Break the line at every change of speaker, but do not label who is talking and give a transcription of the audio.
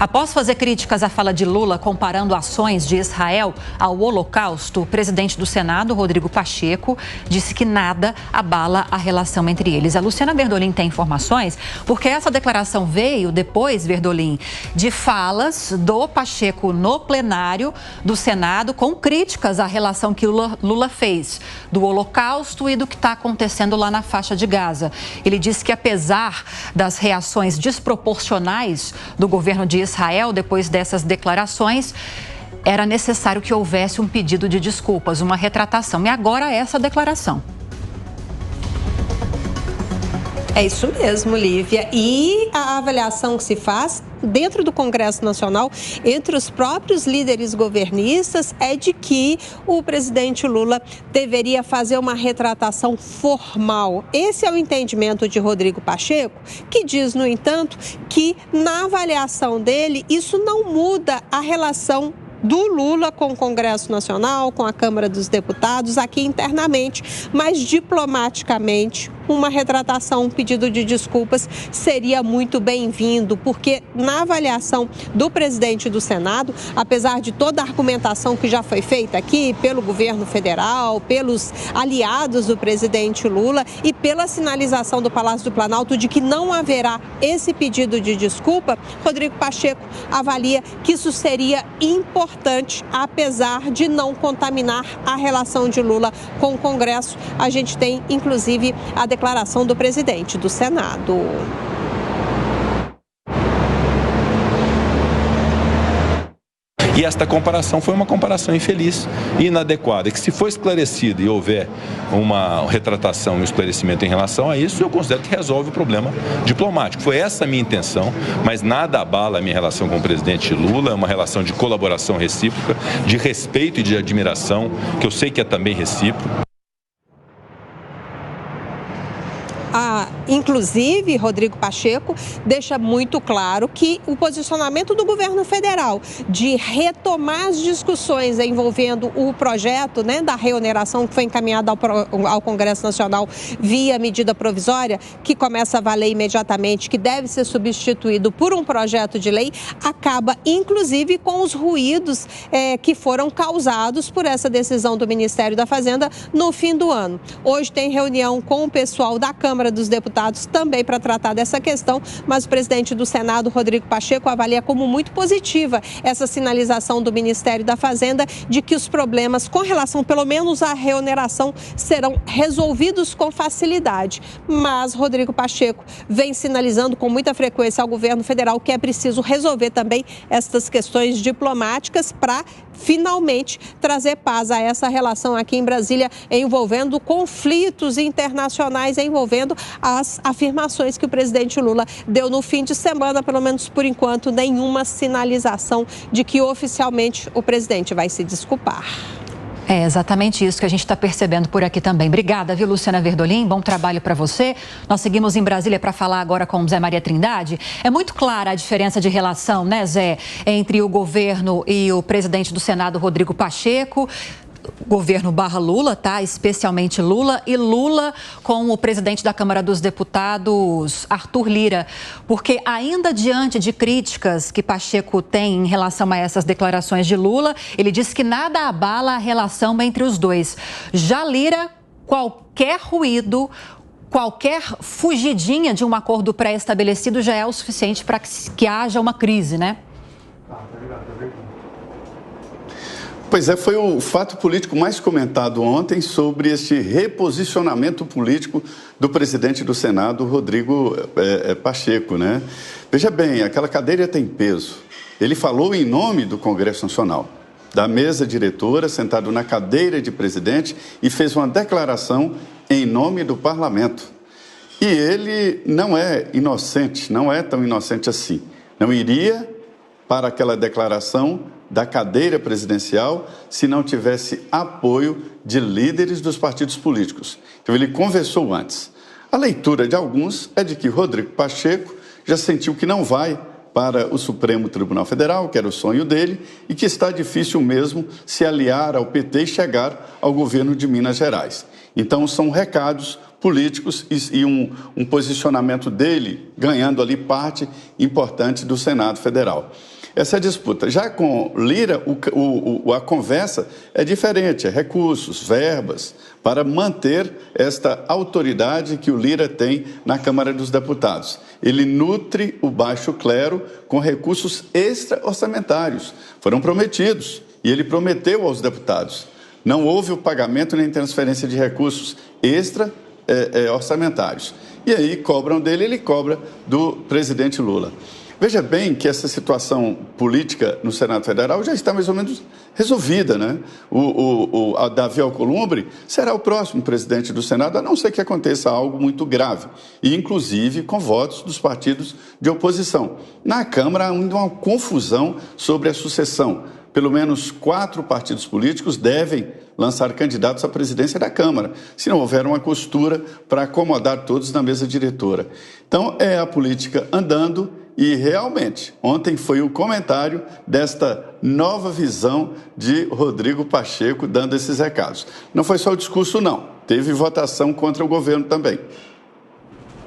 Após fazer críticas à fala de Lula comparando ações de Israel ao Holocausto, o presidente do Senado, Rodrigo Pacheco, disse que nada abala a relação entre eles. A Luciana Verdolim tem informações, porque essa declaração veio depois, Verdolim, de falas do Pacheco no plenário do Senado com críticas à relação que Lula fez do Holocausto e do que está acontecendo lá na faixa de Gaza. Ele disse que apesar das reações desproporcionais do governo de Israel depois dessas declarações, era necessário que houvesse um pedido de desculpas, uma retratação. E agora essa declaração.
É isso mesmo, Lívia. E a avaliação que se faz dentro do Congresso Nacional, entre os próprios líderes governistas, é de que o presidente Lula deveria fazer uma retratação formal. Esse é o entendimento de Rodrigo Pacheco, que diz, no entanto, que na avaliação dele, isso não muda a relação do Lula com o Congresso Nacional, com a Câmara dos Deputados, aqui internamente, mas diplomaticamente, uma retratação, um pedido de desculpas seria muito bem-vindo, porque na avaliação do presidente do Senado, apesar de toda a argumentação que já foi feita aqui pelo governo federal, pelos aliados do presidente Lula e pela sinalização do Palácio do Planalto de que não haverá esse pedido de desculpa, Rodrigo Pacheco avalia que isso seria importante, apesar de não contaminar a relação de Lula com o Congresso. A gente tem, inclusive, a declaração do presidente do Senado.
E esta comparação foi uma comparação infeliz e inadequada, que se for esclarecido e houver uma retratação e um esclarecimento em relação a isso, eu considero que resolve o problema diplomático. Foi essa a minha intenção, mas nada abala a minha relação com o presidente Lula, é uma relação de colaboração recíproca, de respeito e de admiração, que eu sei que é também recíproco.
Inclusive, Rodrigo Pacheco deixa muito claro que o posicionamento do governo federal de retomar as discussões envolvendo o projeto, da reoneração que foi encaminhado ao Congresso Nacional via medida provisória, que começa a valer imediatamente, que deve ser substituído por um projeto de lei, acaba inclusive com os ruídos que foram causados por essa decisão do Ministério da Fazenda no fim do ano. Hoje tem reunião com o pessoal da Câmara dos Deputados também para tratar dessa questão, mas o presidente do Senado, Rodrigo Pacheco, avalia como muito positiva essa sinalização do Ministério da Fazenda de que os problemas com relação, pelo menos à reoneração, serão resolvidos com facilidade. Mas Rodrigo Pacheco vem sinalizando com muita frequência ao governo federal que é preciso resolver também estas questões diplomáticas para finalmente trazer paz a essa relação aqui em Brasília, envolvendo conflitos internacionais, envolvendo as afirmações que o presidente Lula deu no fim de semana, pelo menos por enquanto, nenhuma sinalização de que oficialmente o presidente vai se desculpar.
É exatamente isso que a gente está percebendo por aqui também. Obrigada, viu, Luciana Verdolim? Bom trabalho para você. Nós seguimos em Brasília para falar agora com o Zé Maria Trindade. É muito clara a diferença de relação, né, Zé, entre o governo e o presidente do Senado, Rodrigo Pacheco. Governo barra Lula, tá? Especialmente Lula, e Lula com o presidente da Câmara dos Deputados, Arthur Lira, porque ainda diante de críticas que Pacheco tem em relação a essas declarações de Lula, ele disse que nada abala a relação entre os dois. Já Lira, qualquer ruído, qualquer fugidinha de um acordo pré-estabelecido já é o suficiente para que haja uma crise, né?
Pois é, foi o fato político mais comentado ontem sobre este reposicionamento político do presidente do Senado, Rodrigo Pacheco, né? Veja bem, aquela cadeira tem peso. Ele falou em nome do Congresso Nacional, da mesa diretora, sentado na cadeira de presidente, e fez uma declaração em nome do parlamento. E ele não é inocente, não é tão inocente assim. Não iria para aquela declaração da cadeira presidencial se não tivesse apoio de líderes dos partidos políticos. Então, ele conversou antes. A leitura de alguns é de que Rodrigo Pacheco já sentiu que não vai para o Supremo Tribunal Federal, que era o sonho dele, e que está difícil mesmo se aliar ao PT e chegar ao governo de Minas Gerais. Então, são recados políticos e um posicionamento dele ganhando ali parte importante do Senado Federal. Essa disputa. Já com Lira, a conversa é diferente, é recursos, verbas, para manter esta autoridade que o Lira tem na Câmara dos Deputados. Ele nutre o baixo clero com recursos extra-orçamentários. Foram prometidos e ele prometeu aos deputados. Não houve o pagamento nem transferência de recursos extra-orçamentários. E aí cobram dele, ele cobra do presidente Lula. Veja bem que essa situação política no Senado Federal já está mais ou menos resolvida, né? A Davi Alcolumbre será o próximo presidente do Senado, a não ser que aconteça algo muito grave, e inclusive com votos dos partidos de oposição. Na Câmara há ainda uma confusão sobre a sucessão. Pelo menos 4 partidos políticos devem lançar candidatos à presidência da Câmara, se não houver uma costura para acomodar todos na mesa diretora. Então, é a política andando. E, realmente, ontem foi o comentário desta nova visão de Rodrigo Pacheco dando esses recados. Não foi só o discurso, não. Teve votação contra o governo também.